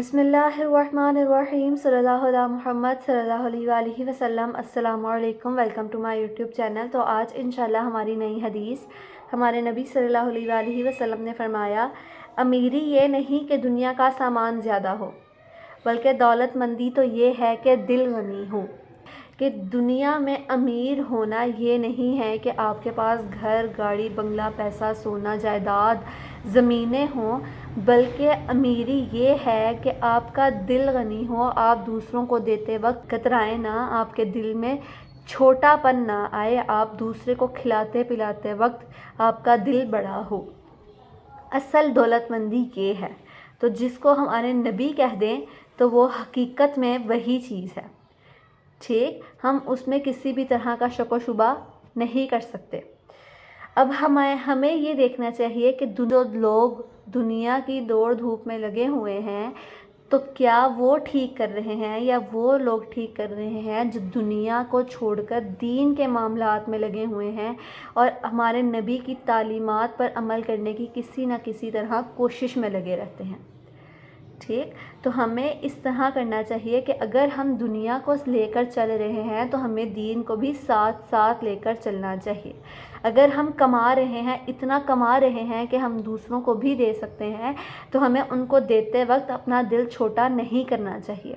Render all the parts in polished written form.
بسم اللہ الرحمن الرحیم صلی اللہ علیہ محمد صلی اللہ علیہ وآلہ وسلم۔ السلام علیکم، welcome to my YouTube channel. تو آج انشاءاللہ ہماری نئی حدیث، ہمارے نبی صلی اللہ علیہ وآلہ وسلم نے فرمایا، امیری یہ نہیں کہ دنیا کا سامان زیادہ ہو، بلکہ دولت مندی تو یہ ہے کہ دل غنی ہو۔ کہ دنیا میں امیر ہونا یہ نہیں ہے کہ آپ کے پاس گھر، گاڑی، بنگلہ، پیسہ، سونا، جائیداد، زمینیں ہوں، بلکہ امیری یہ ہے کہ آپ کا دل غنی ہو، آپ دوسروں کو دیتے وقت کترائیں نہ، آپ کے دل میں چھوٹا پن نہ آئے، آپ دوسرے کو کھلاتے پلاتے وقت آپ کا دل بڑا ہو۔ اصل دولت مندی یہ ہے۔ تو جس کو ہمارے نبی کہہ دیں تو وہ حقیقت میں وہی چیز ہے، ٹھیک؟ ہم اس میں کسی بھی طرح کا شک و شبہ نہیں کر سکتے۔ اب ہمیں یہ دیکھنا چاہیے کہ جو لوگ دنیا کی دوڑ دھوپ میں لگے ہوئے ہیں تو کیا وہ ٹھیک کر رہے ہیں یا وہ لوگ ٹھیک کر رہے ہیں جو دنیا کو چھوڑ کر دین کے معاملات میں لگے ہوئے ہیں اور ہمارے نبی کی تعلیمات پر عمل کرنے کی کسی نہ کسی طرح کوشش میں لگے رہتے ہیں، ٹھیک؟ تو ہمیں اس طرح کرنا چاہیے کہ اگر ہم دنیا کو لے کر چل رہے ہیں تو ہمیں دین کو بھی ساتھ ساتھ لے کر چلنا چاہیے۔ اگر ہم کما رہے ہیں، اتنا کما رہے ہیں کہ ہم دوسروں کو بھی دے سکتے ہیں، تو ہمیں ان کو دیتے وقت اپنا دل چھوٹا نہیں کرنا چاہیے،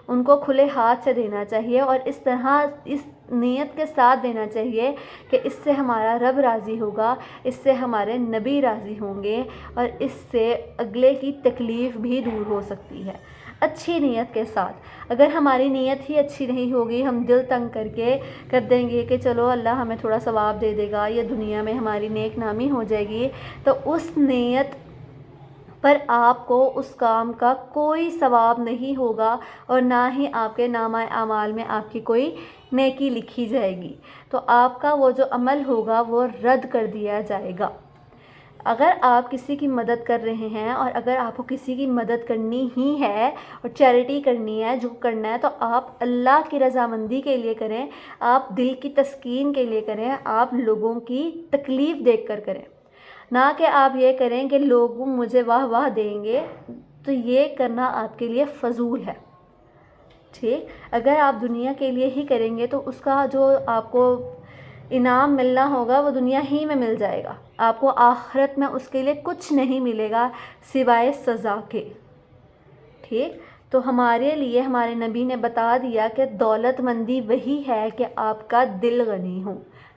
ان کو کھلے ہاتھ سے دینا چاہیے اور اس طرح اس نیت کے ساتھ دینا چاہیے کہ اس سے ہمارا رب راضی ہوگا، اس سے ہمارے نبی راضی ہوں گے اور اس سے اگلے کی تکلیف بھی دور ہو سکتی ہے، اچھی نیت کے ساتھ۔ اگر ہماری نیت ہی اچھی نہیں ہوگی، ہم دل تنگ کر دیں گے کہ چلو اللہ ہمیں تھوڑا ثواب دے دے گا یا دنیا میں ہماری نیک نامی ہو جائے گی، تو اس نیت پر آپ کو اس کام کا کوئی ثواب نہیں ہوگا اور نہ ہی آپ کے نامہ اعمال میں آپ کی کوئی نیکی لکھی جائے گی، تو آپ کا وہ جو عمل ہوگا وہ رد کر دیا جائے گا۔ اگر آپ کسی کی مدد کر رہے ہیں اور اگر آپ کو کسی کی مدد کرنی ہی ہے اور چیریٹی کرنی ہے، جو کرنا ہے، تو آپ اللہ کی رضامندی کے لیے کریں، آپ دل کی تسکین کے لیے کریں، آپ لوگوں کی تکلیف دیکھ کر کریں، نہ کہ آپ یہ کریں کہ لوگ مجھے واہ واہ دیں گے، تو یہ کرنا آپ کے لیے فضول ہے، ٹھیک؟ اگر آپ دنیا کے لیے ہی کریں گے تو اس کا جو آپ کو انعام ملنا ہوگا وہ دنیا ہی میں مل جائے گا، آپ کو آخرت میں اس کے لیے کچھ نہیں ملے گا سوائے سزا کے، ٹھیک؟ تو ہمارے لیے ہمارے نبی نے بتا دیا کہ دولت مندی وہی ہے کہ آپ کا دل غنی ہو،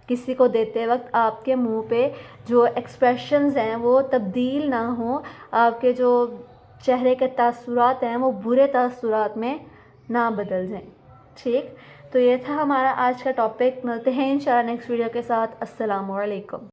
کسی کو دیتے وقت آپ کے منہ پہ جو ایکسپریشنز ہیں وہ تبدیل نہ ہوں، آپ کے جو چہرے کے تاثرات ہیں وہ برے تاثرات میں نہ بدل جائیں، ٹھیک؟ تو یہ تھا ہمارا آج کا ٹاپک۔ ملتے ہیں انشاءاللہ نیکسٹ ویڈیو کے ساتھ۔ السلام علیکم۔